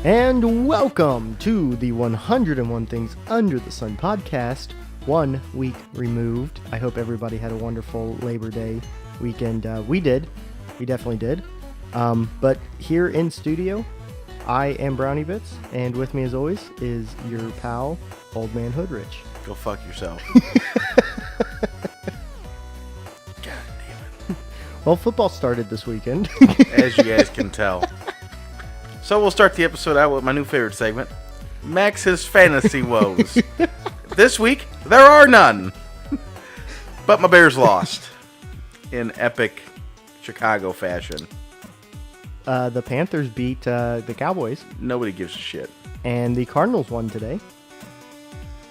And welcome to the 101 Things Under the Sun podcast, 1 week removed. I hope everybody had a wonderful Labor Day weekend. We did. We definitely did. But here in studio, I am BrownieBits, and with me as always is your pal, Old Man Hoodrich. Go fuck yourself. God damn it. Well, football started this weekend. As you guys can tell. So we'll start the episode out with my new favorite segment, Max's Fantasy Woes. This week, there are none. But my Bears lost in epic Chicago fashion. The Panthers beat the Cowboys. Nobody gives a shit. And the Cardinals won today,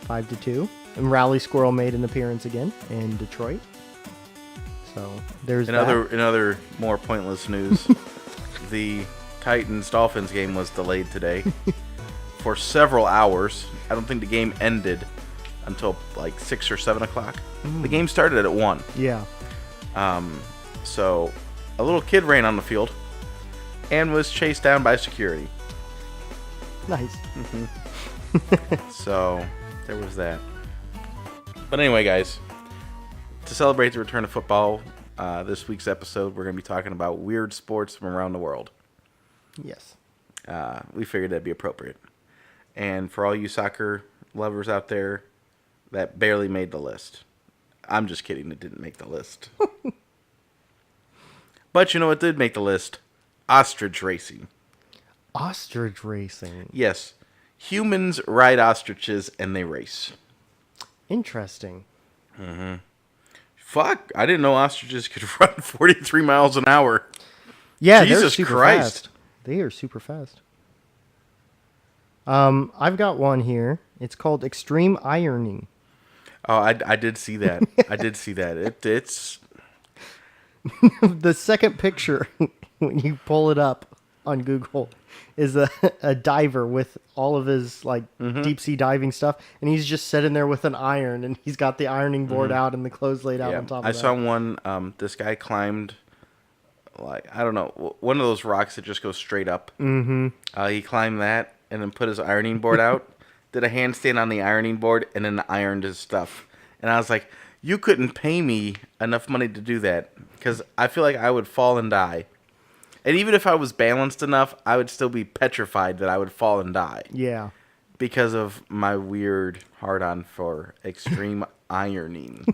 5-2. And Rally Squirrel made an appearance again in Detroit. So there's In other more pointless news, the Titans-Dolphins game was delayed today for several hours. I don't think the game ended until like 6 or 7 o'clock. The game started at 1. Yeah. So a little kid ran on the field and was chased down by security. Nice. So there was that. But anyway, guys, to celebrate the return of football, this week's episode, we're going to be talking about weird sports from around the world. Yes. We figured that'd be appropriate. And for all you soccer lovers out there, that barely made the list. I'm just kidding, it didn't make the list. But you know what did make the list? Ostrich racing. Ostrich racing. Yes. Humans ride ostriches and they race. Interesting. Fuck, I didn't know ostriches could run 43 miles an hour. Yeah, Jesus they're super Christ. fast. They are super fast. I've got one here. It's called extreme ironing. Oh, I did see that. I did see that. It's... The second picture, when you pull it up on Google, is a diver with all of his deep sea diving stuff, and he's just sitting there with an iron, and he's got the ironing board out and the clothes laid out on top of I that. saw one. This guy climbed, I don't know, one of those rocks that just goes straight up. He climbed that and then put his ironing board out, did a handstand on the ironing board, and then ironed his stuff. And I was like, you couldn't pay me enough money to do that, because I feel like I would fall and die. And even if I was balanced enough, I would still be petrified that I would fall and die. Yeah. Because of my weird hard-on for extreme ironing.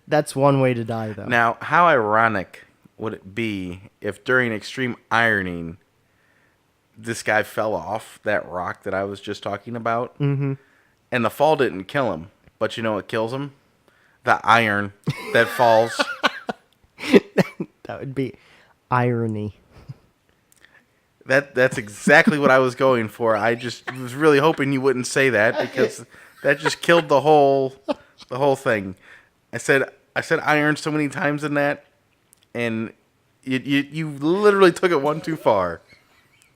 That's one way to die, though. Now, how ironic would it be if during extreme ironing, this guy fell off that rock that I was just talking about, and the fall didn't kill him, but you know what kills him? The iron that falls. That would be irony. That's exactly what I was going for. I just was really hoping you wouldn't say that, because that just killed the whole thing. I said iron so many times in that, and you literally took it one too far.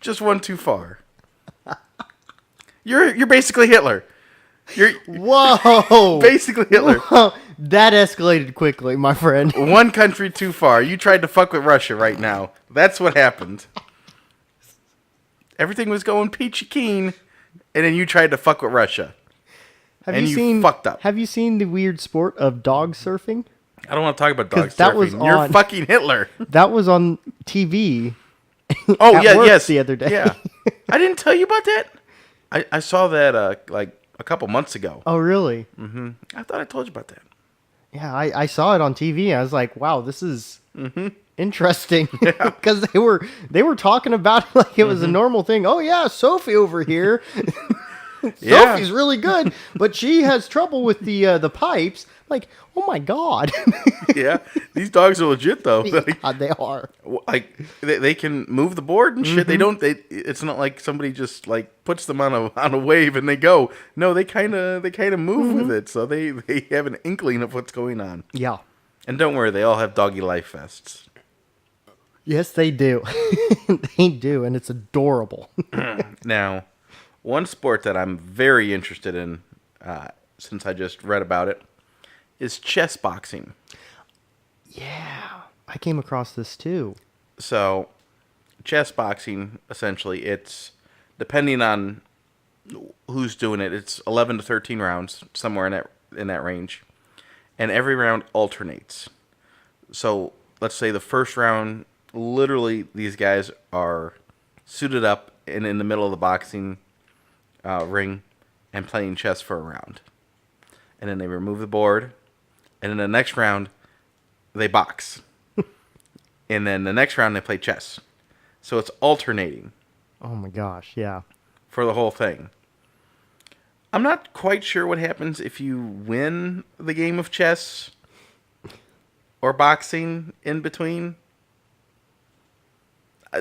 Just one too far. You're basically Hitler. Whoa! Basically Hitler. Whoa. That escalated quickly, my friend. One country too far. You tried to fuck with Russia right now. That's what happened. Everything was going peachy keen, and then you tried to fuck with Russia. You fucked up. Have you seen the weird sport of dog surfing? I don't want to talk about dog 'Cause that was surfing. You're on- fucking Hitler. That was on TV. Oh, at yeah, work yes. the other day. Yeah. I didn't tell you about that. I saw that like a couple months ago. Oh, really? I thought I told you about that. Yeah, I saw it on TV. I was like, wow, this is interesting. Because they were talking about it like it was a normal thing. Oh, yeah, Sophie over here. Yeah. Sophie's really good, but she has trouble with the pipes. Like, oh my God. Yeah. These dogs are legit, though. Yeah, they are. Like they can move the board and shit. It's not like somebody just like puts them on a wave and they go. No, they kind of move with it. So they have an inkling of what's going on. Yeah. And don't worry, they all have doggy life vests. Yes, they do. They do, and it's adorable. Now, one sport that I'm very interested in, since I just read about it, is chess boxing. Yeah, I came across this too. So, chess boxing, essentially, it's depending on who's doing it. It's 11 to 13 rounds, somewhere in that range, and every round alternates. So let's say the first round, literally, these guys are suited up and in the middle of the boxing ring and playing chess for a round, and then they remove the board, and in the next round, they box, and then the next round they play chess. So it's alternating. Oh my gosh, yeah. For the whole thing. I'm not quite sure what happens if you win the game of chess or boxing in between. I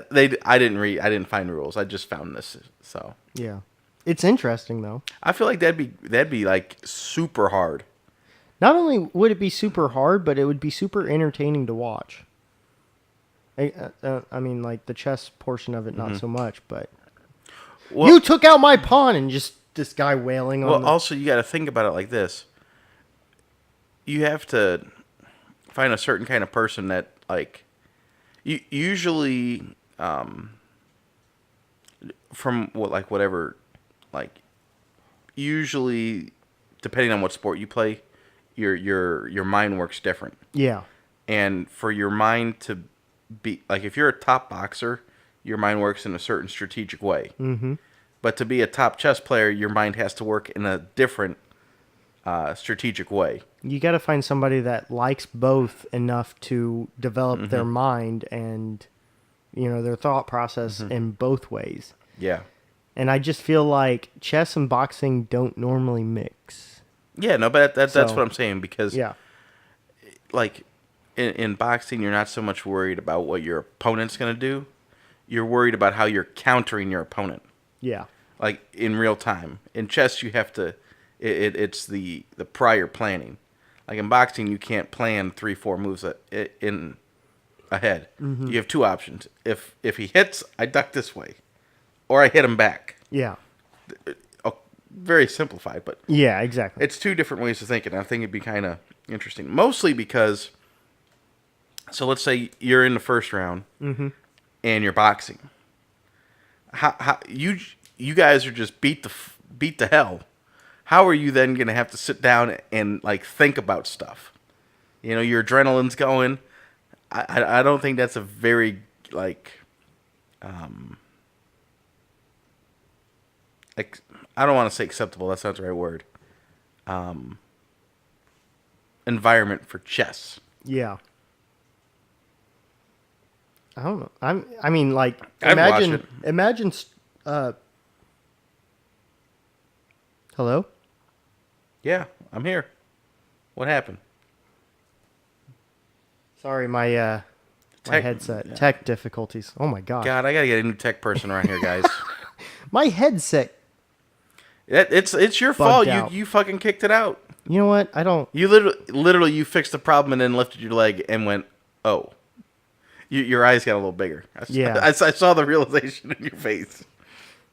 didn't find rules. I just found this. So Yeah. It's interesting though. I feel like that'd be like super hard. Not only would it be super hard, but it would be super entertaining to watch. I mean, like the chess portion of it, not so much, but you took out my pawn and just this guy wailing on. Well, also you got to think about it like this. You have to find a certain kind of person that like, usually, from whatever, like, usually, depending on what sport you play, your mind works different. Yeah. And for your mind to be like, if you're a top boxer, your mind works in a certain strategic way. Mm-hmm. But to be a top chess player, your mind has to work in a different strategic way. You got to find somebody that likes both enough to develop their mind and, their thought process in both ways. Yeah. And I just feel like chess and boxing don't normally mix. Yeah, no, but that's what I'm saying, because like in boxing, you're not so much worried about what your opponent's going to do. You're worried about how you're countering your opponent. Yeah. Like in real time. In chess, you have to, it's the prior planning. Like in boxing, you can't plan 3-4 moves in ahead. Mm-hmm. You have two options. If he hits, I duck this way, or I hit him back. Yeah. Very simplified, but yeah, exactly. It's two different ways of thinking. I think it'd be kind of interesting, mostly because. So let's say you're in the first round, and you're boxing. How you guys are just beat the hell. How are you then gonna have to sit down and like think about stuff? Your adrenaline's going. I don't think that's a very like I don't want to say acceptable. That's not the right word. Environment for chess. Yeah. I don't know. I mean, like, Imagine. Hello? Yeah, I'm here. What happened? Sorry, my headset. Yeah. Tech difficulties. Oh my gosh. God, I gotta get a new tech person around here, guys. My headset. It's your fault. Out. You fucking kicked it out. You know what? I don't. You literally you fixed the problem and then lifted your leg and went, oh. Your eyes got a little bigger. I saw the realization in your face.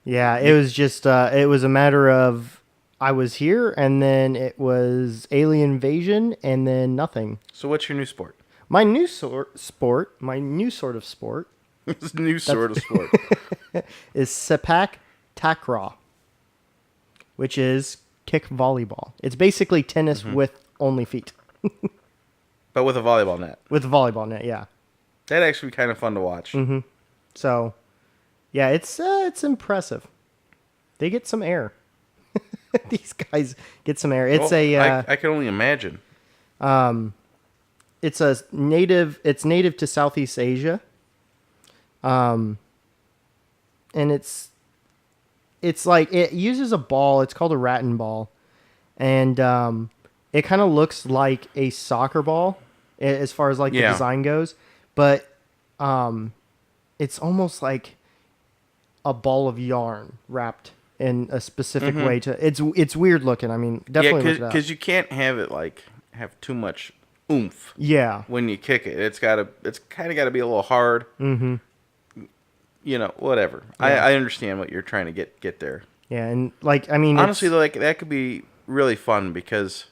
Yeah, it was just, it was a matter of I was here, and then it was alien invasion, and then nothing. So what's your new sport? My new sort of sport New sort of sport. is sepak takraw, which is kick volleyball. It's basically tennis with only feet. But with a volleyball net. With a volleyball net, yeah. That'd actually be kind of fun to watch. Mm-hmm. So, yeah, it's impressive. They get some air. These guys get some air. It's I can only imagine. It's native to Southeast Asia. And it's like it uses a ball. It's called a rattan ball, and it kind of looks like a soccer ball as far as like the design goes. But it's almost like a ball of yarn wrapped in a specific way. It's weird looking. I mean, definitely look it up. Because you can't have it like have too much oomph. Yeah. When you kick it, it's kind of got to be a little hard. Mm-hmm. Whatever. Yeah. I understand what you're trying to get there. Yeah, and like I mean, honestly, like that could be really fun because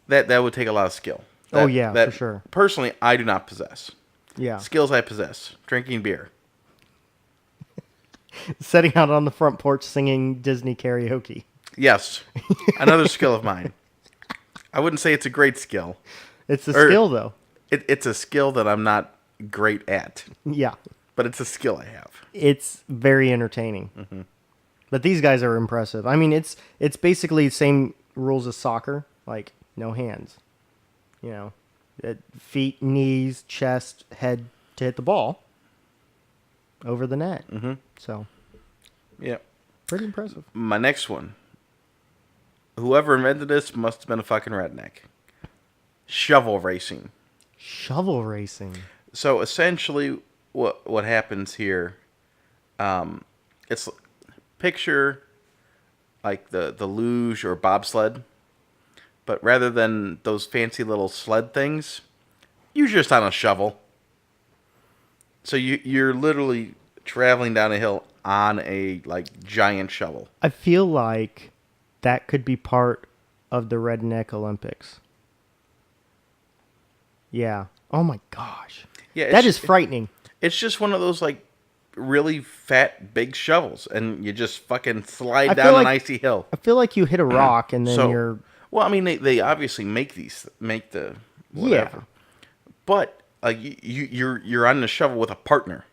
that would take a lot of skill. For sure. Personally, I do not possess. Yeah. Skills I possess: drinking beer. Setting out on the front porch singing Disney karaoke. Yes, another skill of mine. I wouldn't say it's a great skill. It's a skill, though. It's a skill that I'm not great at. Yeah. But it's a skill I have. It's very entertaining. Mm-hmm. But these guys are impressive. I mean, it's basically the same rules as soccer, like no hands. You know, feet, knees, chest, head to hit the ball over the net. Mm-hmm. So, yeah. Pretty impressive. My next one. Whoever invented this must have been a fucking redneck. Shovel racing. Shovel racing. So essentially, what happens here? It's picture like the luge or bobsled, but rather than those fancy little sled things, you're just on a shovel. So you're literally traveling down a hill on a like giant shovel. I feel like that could be part of the Redneck Olympics. Yeah. Oh my gosh. Yeah, that is frightening. It's just one of those like really fat big shovels, and you just fucking slide down an icy hill. I feel like you hit a rock and then you're. Well, I mean, they obviously make the whatever, yeah. But you're on the shovel with a partner,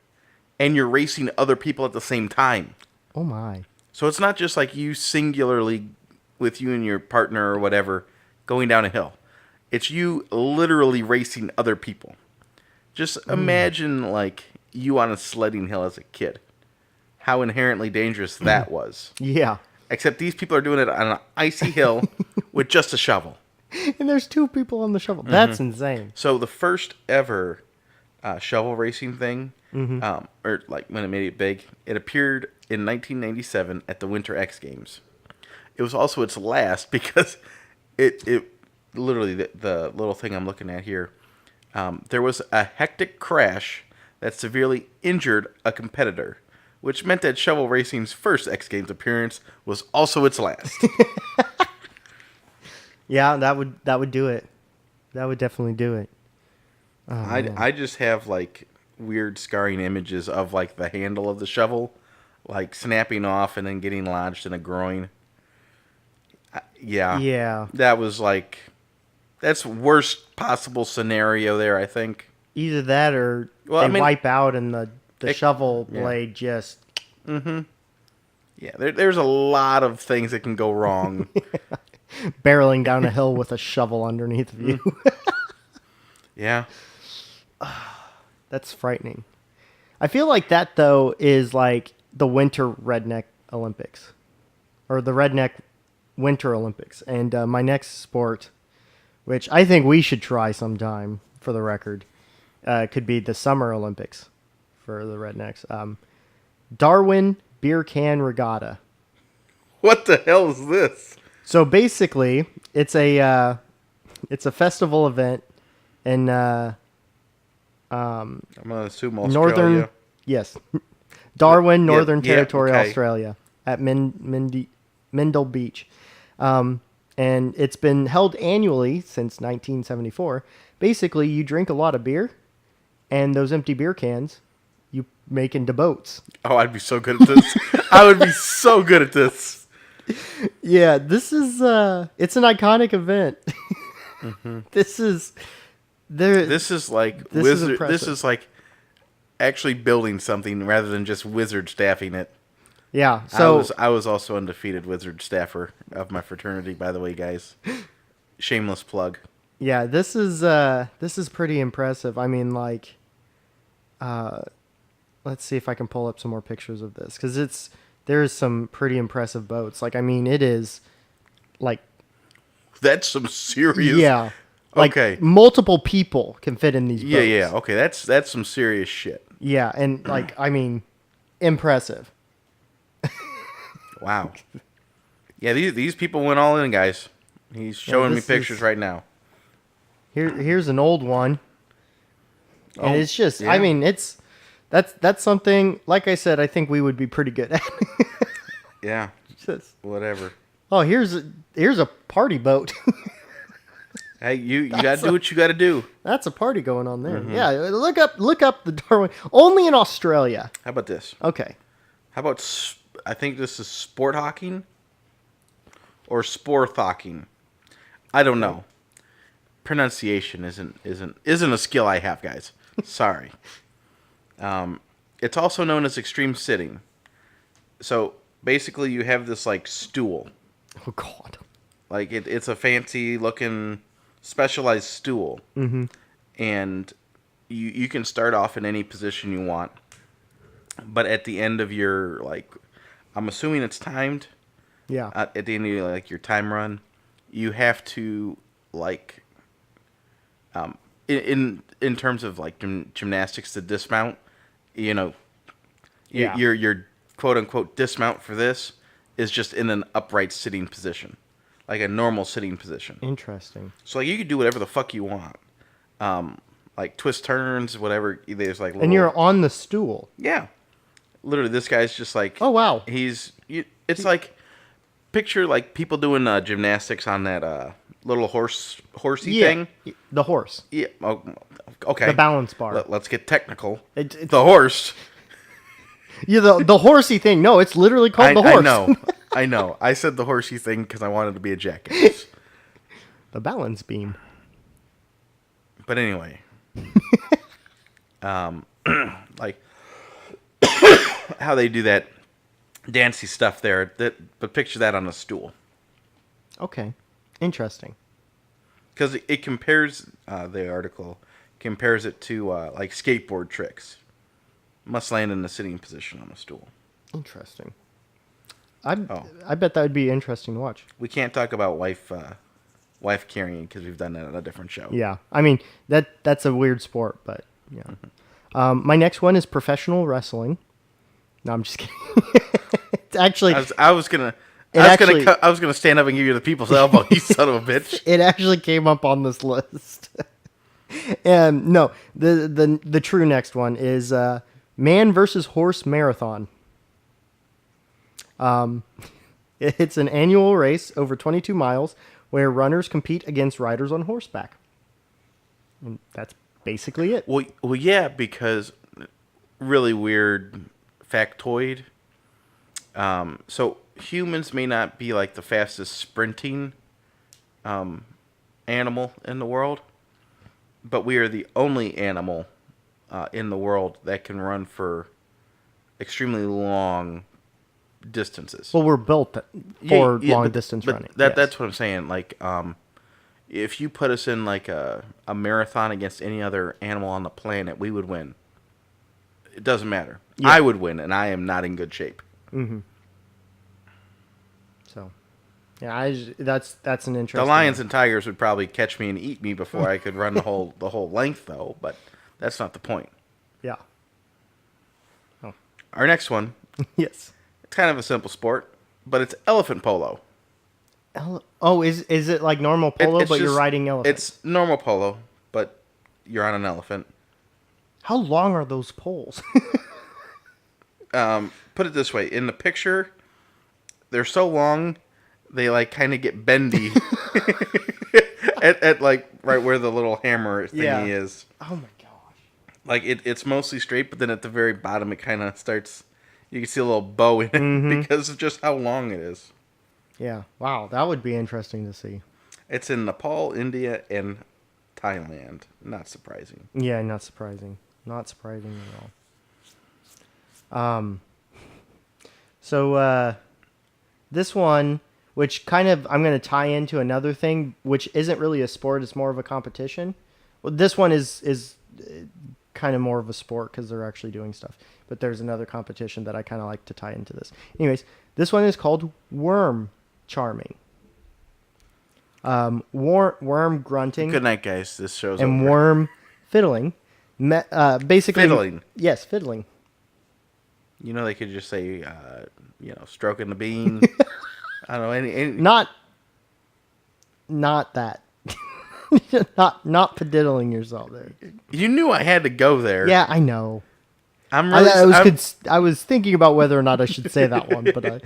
and you're racing other people at the same time. Oh my! So it's not just like you singularly with you and your partner or whatever going down a hill. It's you literally racing other people. Just imagine like you on a sledding hill as a kid. How inherently dangerous that was. Yeah. Except these people are doing it on an icy hill with just a shovel. And there's two people on the shovel. That's insane. So the first ever shovel racing thing, or like when it made it big, it appeared in 1997 at the Winter X Games. It was also its last because it literally, the little thing I'm looking at here, there was a hectic crash that severely injured a competitor, which meant that shovel racing's first X Games appearance was also its last. Yeah, that would do it. That would definitely do it. Oh, I just have like weird scarring images of like the handle of the shovel, like snapping off and then getting lodged in a groin. Yeah. That was like, that's worst possible scenario there, I think. Either that or wipe out and the shovel blade just... Mm-hmm. Yeah, there's a lot of things that can go wrong. Barreling down a hill with a shovel underneath of you. Yeah. That's frightening. I feel like that, though, is like the Winter Redneck Olympics. Or the Redneck Winter Olympics. And my next sport, which I think we should try sometime, for the record, could be the Summer Olympics for the Rednecks. Darwin Beer Can Regatta. What the hell is this? So basically, it's a festival event in I'm gonna assume Australia. Northern, yes, Darwin, Northern Territory, okay. Australia, at Mendel Beach, and it's been held annually since 1974. Basically, you drink a lot of beer, and those empty beer cans you make into boats. Oh, I'd be so good at this. I would be so good at this. Yeah, this is it's an iconic event. Mm-hmm. This is like actually building something rather than just wizard staffing it. Yeah, so I was also undefeated wizard staffer of my fraternity, by the way, guys. Shameless plug. Yeah, this is pretty impressive. I mean, like, let's see if I can pull up some more pictures of this, because there's some pretty impressive boats. Like, I mean, it is like, that's some serious. Yeah. Like, okay. Multiple people can fit in these boats. Yeah. Okay, that's some serious shit. Yeah, and like, I mean, impressive. Wow. Yeah, these people went all in, guys. He's showing me pictures right now. Here's an old one. And it's just, yeah. I mean, that's something, like I said, I think we would be pretty good at. Yeah. Just, whatever. oh, here's a party boat. Hey, you got to do what you got to do. That's a party going on there. Mm-hmm. Yeah, look up the Darwin. Only in Australia. How about this? Okay. How about, I think this is sport hawking or sport hawking. I don't know. Pronunciation isn't a skill I have, guys. Sorry. It's also known as extreme sitting. So basically, you have this like stool. Oh God. Like it's a fancy looking specialized stool, mm-hmm. and you can start off in any position you want. But at the end of your I'm assuming it's timed. Yeah. At the end of your time run, you have to in terms of gymnastics to dismount, your quote unquote dismount for this is just in an upright sitting position, like a normal sitting position. Interesting. So you can do whatever the fuck you want, like twist turns, whatever. There's and you're on the stool. Yeah, literally, this guy's just oh wow. It's like picture people doing gymnastics on that little horsey thing. The horse. Yeah. Oh, okay. The balance bar. Let's get technical. It's the horse. Yeah, the horsey thing. No, it's literally called the horse. I know. I said the horsey thing because I wanted to be a jackass. The balance beam. But anyway, how they do that dancy stuff there. But picture that on a stool. Okay, interesting. Because it compares the article compares it to skateboard tricks. Must land in the sitting position on a stool. Interesting. I bet that would be interesting to watch. We can't talk about wife carrying because we've done that on a different show. Yeah, I mean that's a weird sport, but yeah. My next one is professional wrestling. No, I'm just kidding. It's actually, I was gonna stand up and give you the people's elbow, you son of a bitch. It actually came up on this list. And no, the true next one is man versus horse marathon. It's an annual race over 22 miles where runners compete against riders on horseback. And that's basically it. Well, yeah, because really weird factoid. So humans may not be the fastest sprinting animal in the world, but we are the only animal in the world that can run for extremely long distances. Well, we're built for long distance running. That's what I'm saying. If you put us in a marathon against any other animal on the planet, we would win. It doesn't matter. Yeah. I would win, and I am not in good shape. Mm-hmm. So, yeah, that's an interesting. The lions and tigers would probably catch me and eat me before I could run the whole length, though. But that's not the point. Yeah. Oh. Our next one. Yes. It's kind of a simple sport, but it's elephant polo. Is it like normal polo, but you're riding elephants? It's normal polo, but you're on an elephant. How long are those poles? Put it this way: in the picture, they're so long, they kind of get bendy at right where the little hammer thingy is. Oh my gosh! It's mostly straight, but then at the very bottom, it kind of starts. You can see a little bow in it because of just how long it is. Yeah. Wow, that would be interesting to see. It's in Nepal, India, and Thailand. Not surprising. Yeah, not surprising. Not surprising at all. So this one, which kind of I'm going to tie into another thing, which isn't really a sport, it's more of a competition. Well, this one is kind of more of a sport because they're actually doing stuff. But there's another competition that I kind of like to tie into this. Anyways, this one is called worm charming. Worm grunting. Good night, guys. This show's and over. Worm fiddling. Basically, fiddling. Yes, fiddling. They could just say, stroking the bean. I don't know any. Not that. not pediddling yourself there. You knew I had to go there. Yeah, I know. I was thinking about whether or not I should say that one, but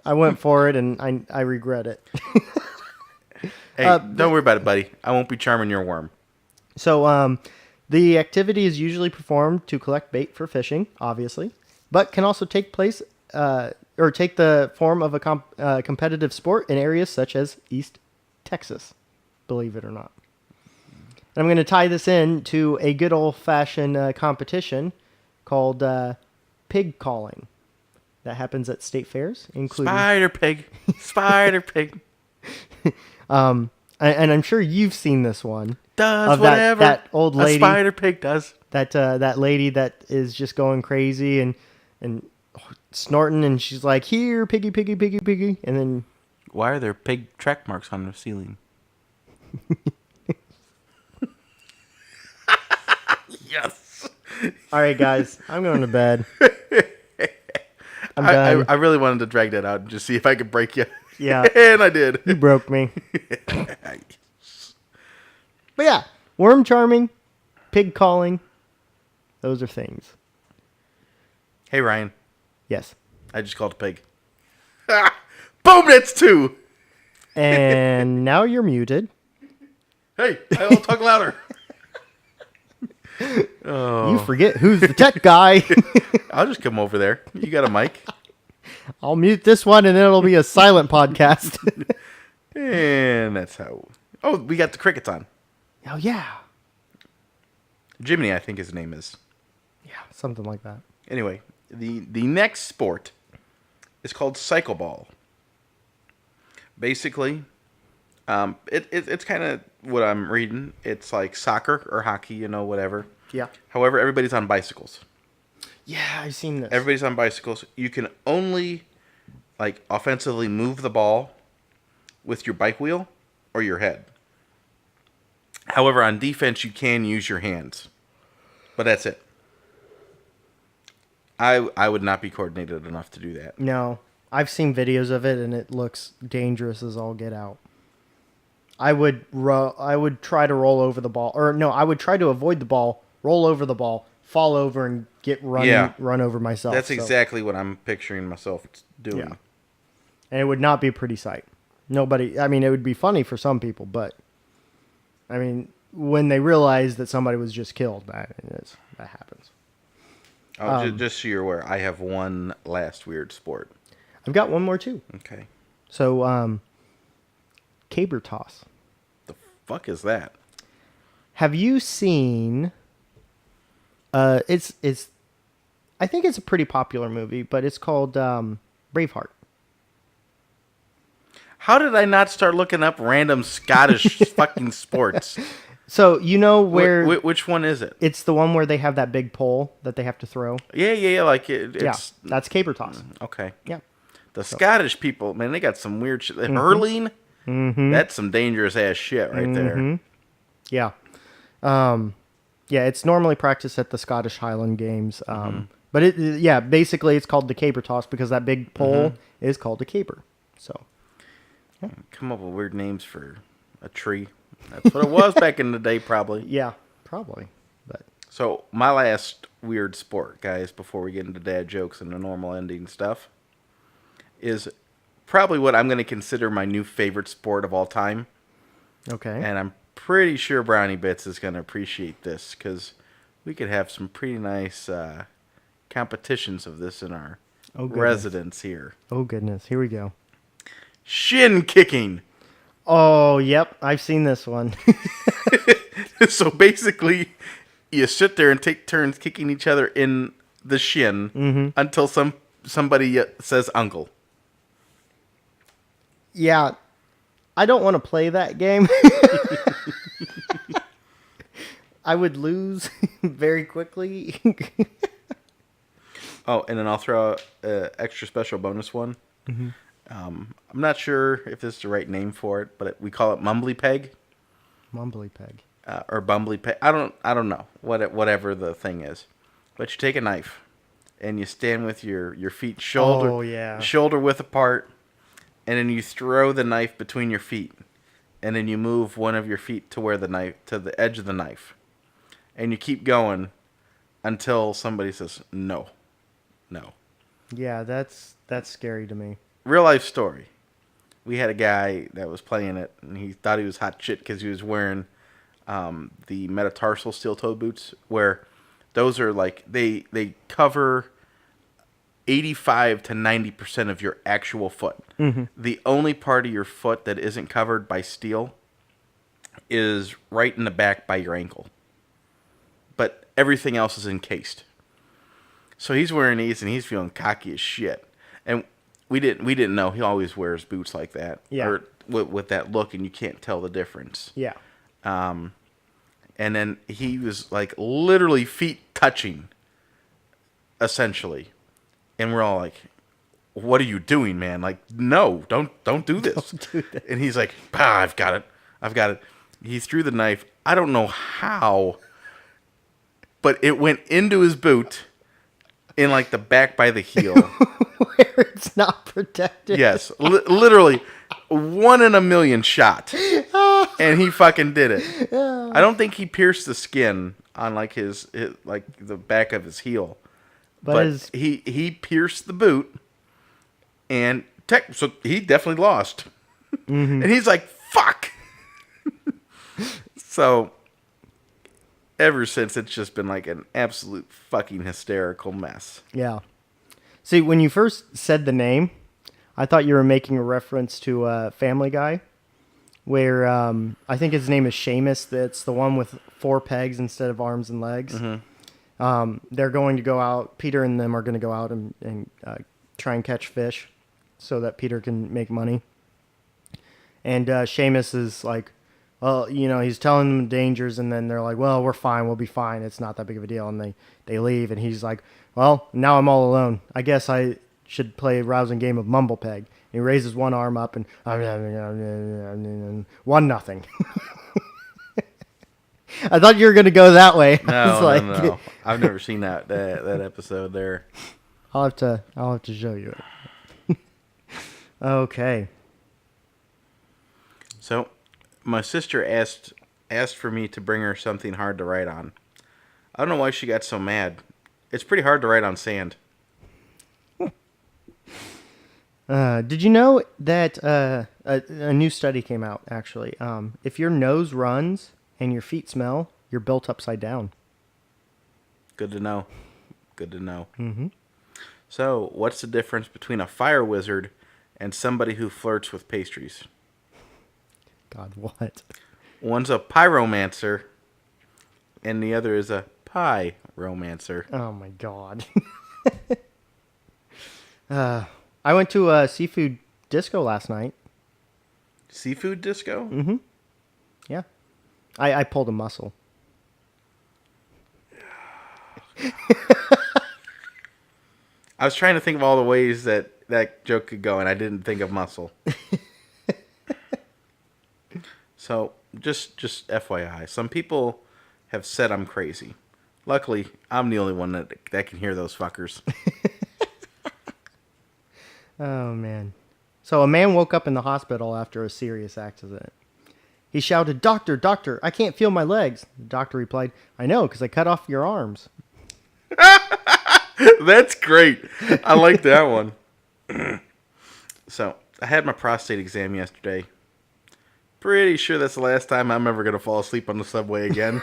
I went for it and I regret it. Hey, don't worry about it, buddy. I won't be charming your worm. So, the activity is usually performed to collect bait for fishing, obviously, but can also take place or take the form of a competitive sport in areas such as East Texas, believe it or not. And I'm going to tie this in to a good old-fashioned competition called pig calling that happens at state fairs, including Spider pig. Spider pig. and I'm sure you've seen this one. Does of whatever that old lady, a spider pig does. That lady that is just going crazy and snorting, and she's like, "Here, piggy, piggy, piggy, piggy," and then Why are there pig track marks on the ceiling? Yes. all right, guys, I'm going to bed. I'm done. I really wanted to drag that out and just see if I could break you. Yeah. And I did. You broke me. But yeah, worm charming, pig calling, those are things. Hey, Ryan. Yes. I just called a pig. Boom, that's 2. And now you're muted. Hey, I'll talk louder. You forget who's the tech guy. I'll just come over there. You got a mic? I'll mute this one and it'll be a silent podcast. And that's how... Oh, we got the crickets on. Oh, yeah. Jiminy, I think his name is. Yeah, something like that. Anyway, the next sport is called cycle ball. Basically, it's kind of what I'm reading. It's like soccer or hockey, whatever. Yeah. However, everybody's on bicycles. Yeah, I've seen this. Everybody's on bicycles. You can only, offensively move the ball with your bike wheel or your head. However, on defense, you can use your hands. But that's it. I would not be coordinated enough to do that. No. I've seen videos of it, and it looks dangerous as all get out. I would try to roll over the ball. Or, no, I would try to avoid the ball, roll over the ball, fall over, and run over myself. That's exactly what I'm picturing myself doing. Yeah. And it would not be a pretty sight. It would be funny for some people, but, when they realize that somebody was just killed, that happens. Just so you're aware, I have one last weird sport. I've got one more, too. Okay. So, caber toss. The fuck is that? Have you seen... I think it's a pretty popular movie, but it's called Braveheart. How did I not start looking up random Scottish fucking sports? So, you know where... Which one is it? It's the one where they have that big pole that they have to throw. Yeah, it's... Yeah, that's caber toss. Okay. Yeah. The Scottish people, man, they got some weird shit. Hurling? Mm-hmm. That's some dangerous-ass shit right there. Yeah. Yeah, it's normally practiced at the Scottish Highland Games. But, basically it's called the caber toss because that big pole is called a caber. So... Yeah. Come up with weird names for a tree. That's what it was back in the day, probably. Yeah, probably. But so my last weird sport, guys, before we get into dad jokes and the normal ending stuff, is probably what I'm going to consider my new favorite sport of all time. Okay. And I'm pretty sure BrownieBits is going to appreciate this because we could have some pretty nice competitions of this in our residence here. Oh, goodness. Here we go. Shin kicking. Oh, yep. I've seen this one. So basically, you sit there and take turns kicking each other in the shin until somebody says uncle. Yeah. I don't want to play that game. I would lose very quickly. Oh, and then I'll throw an extra special bonus one. Mm-hmm. I'm not sure if this is the right name for it, but we call it mumbly peg. Mumbly peg. Or bumbly peg. I don't know whatever the thing is. But you take a knife and you stand with your feet shoulder width apart, and then you throw the knife between your feet, and then you move one of your feet to the edge of the knife, and you keep going until somebody says no. Yeah, that's scary to me. Real life story. we had a guy that was playing it, and he thought he was hot shit because he was wearing the metatarsal steel-toed boots, where those are like they cover 85 to 90% of your actual foot. Mm-hmm. The only part of your foot that isn't covered by steel is right in the back by your ankle. But everything else is encased. So he's wearing these and he's feeling cocky as shit. And we didn't know he always wears boots like that. Yeah. Or with that look, and you can't tell the difference. Yeah. And then he was like literally feet touching, essentially. And we're all like, "What are you doing, man? Like, no, don't do this." Don't do that. And he's like, I've got it. He threw the knife. I don't know how, but it went into his boot in like the back by the heel. Where it's not protected. Yes, literally 1 in a million shot. And he fucking did it. I don't think he pierced the skin on like his like the back of his heel. But he pierced the boot, and so he definitely lost. Mm-hmm. And he's like, "Fuck!" So ever since, it's just been like an absolute fucking hysterical mess. Yeah. See, when you first said the name, I thought you were making a reference to Family Guy, where I think his name is Seamus. That's the one with 4 pegs instead of arms and legs. Mm-hmm. They're going to go out. Peter and them are going to go out and try and catch fish so that Peter can make money. And Seamus is like, well, he's telling them dangers, and then they're like, well, we're fine. We'll be fine. It's not that big of a deal. And they leave, and he's like, well, now I'm all alone. I guess I should play a rousing game of Mumble Peg. And he raises one arm up, and 1-0. I thought you were going to go that way. No. I've never seen that episode there. I'll have to show you it. Okay. So, my sister asked for me to bring her something hard to write on. I don't know why she got so mad. It's pretty hard to write on sand. Did you know that a new study came out, actually? If your nose runs and your feet smell, you're built upside down. Good to know. Mm-hmm. So, what's the difference between a fire wizard and somebody who flirts with pastries? God, what? One's a pyromancer, and the other is a pie romancer. Oh, my God. I went to a seafood disco last night. Seafood disco? Mm-hmm. Yeah. I pulled a muscle. I was trying to think of all the ways that joke could go, and I didn't think of muscle. So, just FYI, some people have said I'm crazy. Luckily, I'm the only one that can hear those fuckers. Oh, man. So a man woke up in the hospital after a serious accident. He shouted, "Doctor, doctor, I can't feel my legs." The doctor replied, "I know, because I cut off your arms." That's great. I like that one. So, I had my prostate exam yesterday. Pretty sure that's the last time I'm ever going to fall asleep on the subway again.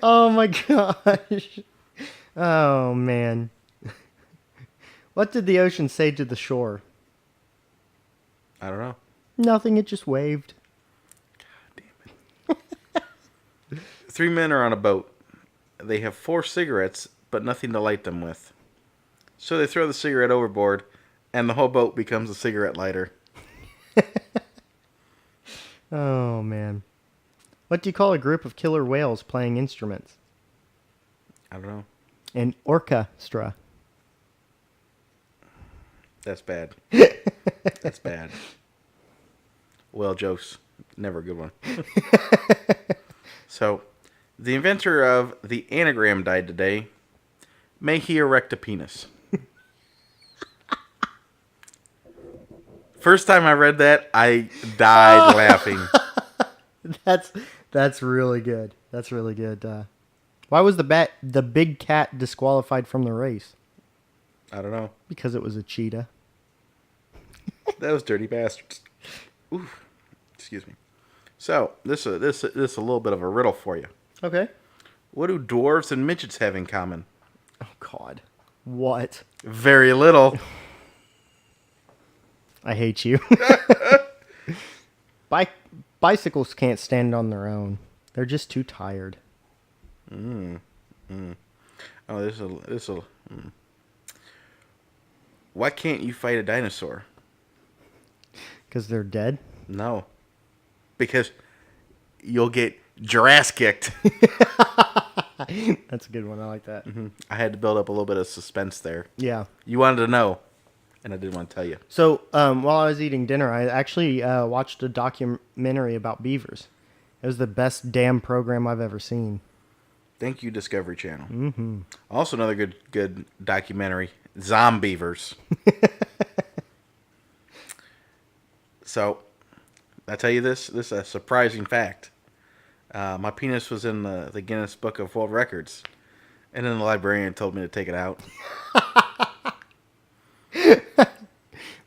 Oh, my gosh. Oh, man. What did the ocean say to the shore? I don't know. Nothing, it just waved. God damn it. 3 men are on a boat. They have 4 cigarettes, but nothing to light them with. So they throw the cigarette overboard, and the whole boat becomes a cigarette lighter. Oh, man. What do you call a group of killer whales playing instruments? I don't know. An orchestra. That's bad. That's bad. Well, jokes. Never a good one. So, the inventor of the anagram died today. May he erect a penis. First time I read that, I died laughing. That's really good. That's really good. Why was the big cat disqualified from the race? I don't know. Because it was a cheetah. Those dirty bastards. Ooh, excuse me. So this is a little bit of a riddle for you. Okay. What do dwarves and midgets have in common? Oh, God. What? Very little. I hate you. Bicycles can't stand on their own. They're just too tired. Oh, this'll. Why can't you fight a dinosaur? Because they're dead? No. Because you'll get your-ass kicked. That's a good one. I like that. I had to build up a little bit of suspense there. Yeah. You wanted to know, and I didn't want to tell you. So while I was eating dinner, I actually watched a documentary about beavers. It was the best damn program I've ever seen. Thank you, Discovery Channel. Mm-hmm. Also, another good documentary, Zombievers. So, I tell you this is a surprising fact. My penis was in the Guinness Book of World Records, and then the librarian told me to take it out.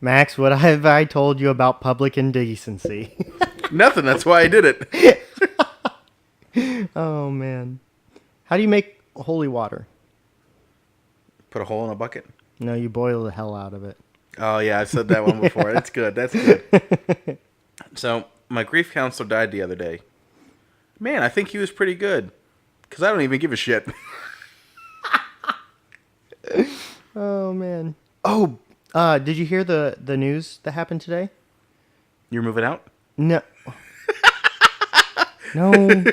Max, what have I told you about public indecency? Nothing. That's why I did it. Oh, man. How do you make holy water? Put a hole in a bucket. No, you boil the hell out of it. Oh, yeah, I've said that one before. That's good. That's good. So, my grief counselor died the other day. Man, I think he was pretty good. Because I don't even give a shit. Oh, man. Oh, did you hear the news that happened today? You're moving out? No. No.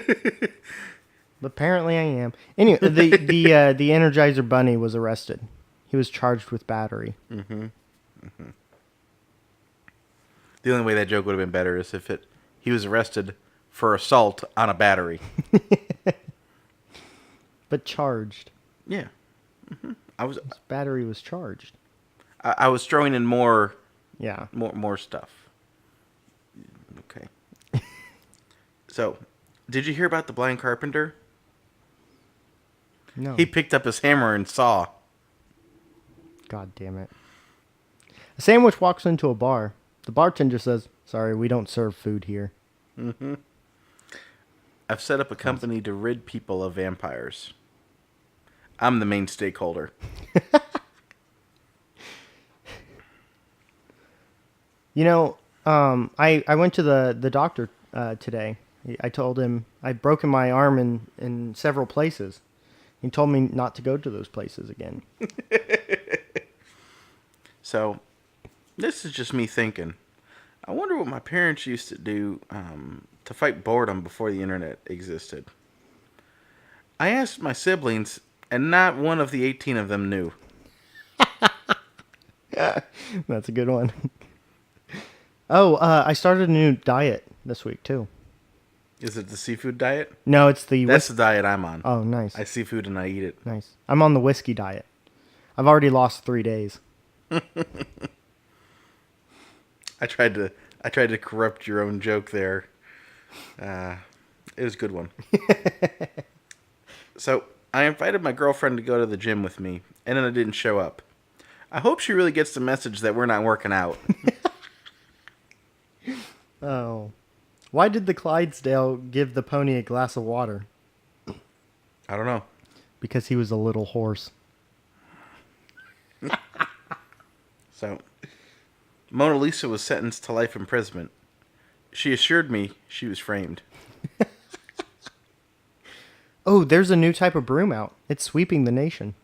Apparently I am. Anyway, the Energizer Bunny was arrested. He was charged with battery. Mm-hmm. Mm-hmm. The only way that joke would have been better is if he was arrested for assault on a battery. But charged. Yeah. Mm-hmm. His battery was charged. I was throwing in more. Yeah. More stuff. Okay. So, did you hear about the blind carpenter? No. He picked up his hammer and saw. God damn it. A sandwich walks into a bar. The bartender says, "Sorry, we don't serve food here." Mm-hmm. I've set up a company to rid people of vampires. I'm the main stakeholder. You know, I went to the doctor today. I told him I'd broken my arm in several places. He told me not to go to those places again. So, this is just me thinking. I wonder what my parents used to do to fight boredom before the internet existed. I asked my siblings, and not one of the 18 of them knew. That's a good one. Oh, I started a new diet this week, too. Is it the seafood diet? No, it's the... That's the diet I'm on. Oh, nice. I see food and I eat it. Nice. I'm on the whiskey diet. I've already lost 3 days. I tried to corrupt your own joke there. It was a good one. So, I invited my girlfriend to go to the gym with me, and then I didn't show up. I hope she really gets the message that we're not working out. Oh. Why did the Clydesdale give the pony a glass of water? I don't know. Because he was a little horse. So, Mona Lisa was sentenced to life imprisonment. She assured me she was framed. Oh, there's a new type of broom out. It's sweeping the nation.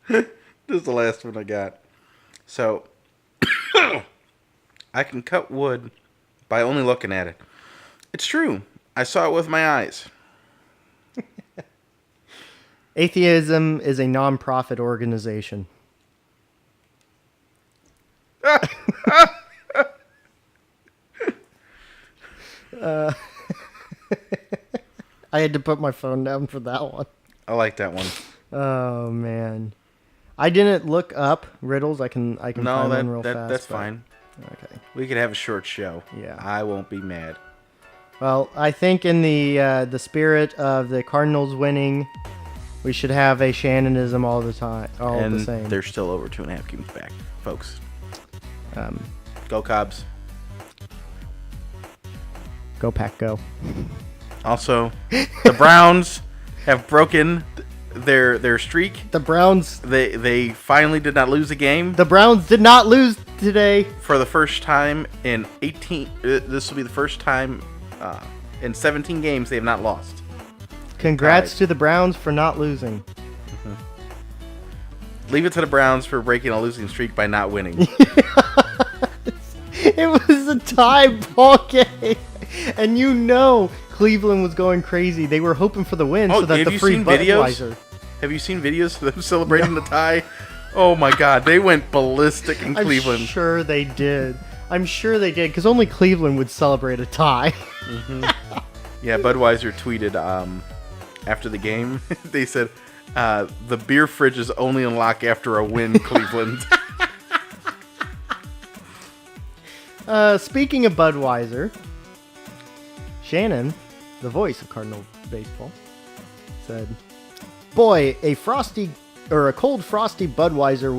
This is the last one I got. So, I can cut wood by only looking at it. It's true. I saw it with my eyes. Atheism is a non-profit organization. I had to put my phone down for that one. I like that one. Oh, man. I didn't look up riddles. I can find one real fast. That's fine. Okay. We could have a short show. Yeah. I won't be mad. Well, I think in the spirit of the Cardinals winning We should have a Shannonism all the time, all and the same. they're still over 2.5 games back, folks. Go Cubs. Go Pack, go. Also, the Browns have broken their streak. The Browns. They finally did not lose a game. The Browns did not lose today. For the first time in 18. This will be the first time in 17 games they have not lost. Congrats to the Browns for not losing. Leave it to the Browns for breaking a losing streak by not winning. It was a tie ball game. And you know Cleveland was going crazy. They were hoping for the win so that the free Budweiser. Have you seen videos of them celebrating the tie? Oh my God, they went ballistic in Cleveland. I'm sure they did. Because only Cleveland would celebrate a tie. Yeah, Budweiser tweeted after the game. They said, the beer fridge is only unlocked after a win, Cleveland. Speaking of Budweiser, Shannon, the voice of Cardinal baseball, said, "Boy, a cold frosty Budweiser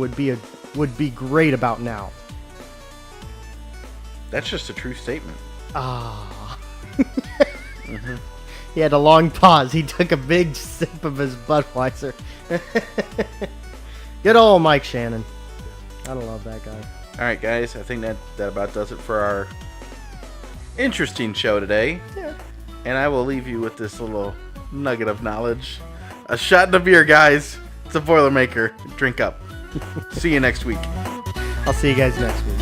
would be great about now." That's just a true statement. Ah. He had a long pause. He took a big sip of his Budweiser. Good old Mike Shannon. I love that guy. All right, guys. I think that about does it for our interesting show today. Yeah. And I will leave you with this little nugget of knowledge. A shot in a beer, guys. It's a Boilermaker. Drink up. See you next week. I'll see you guys next week.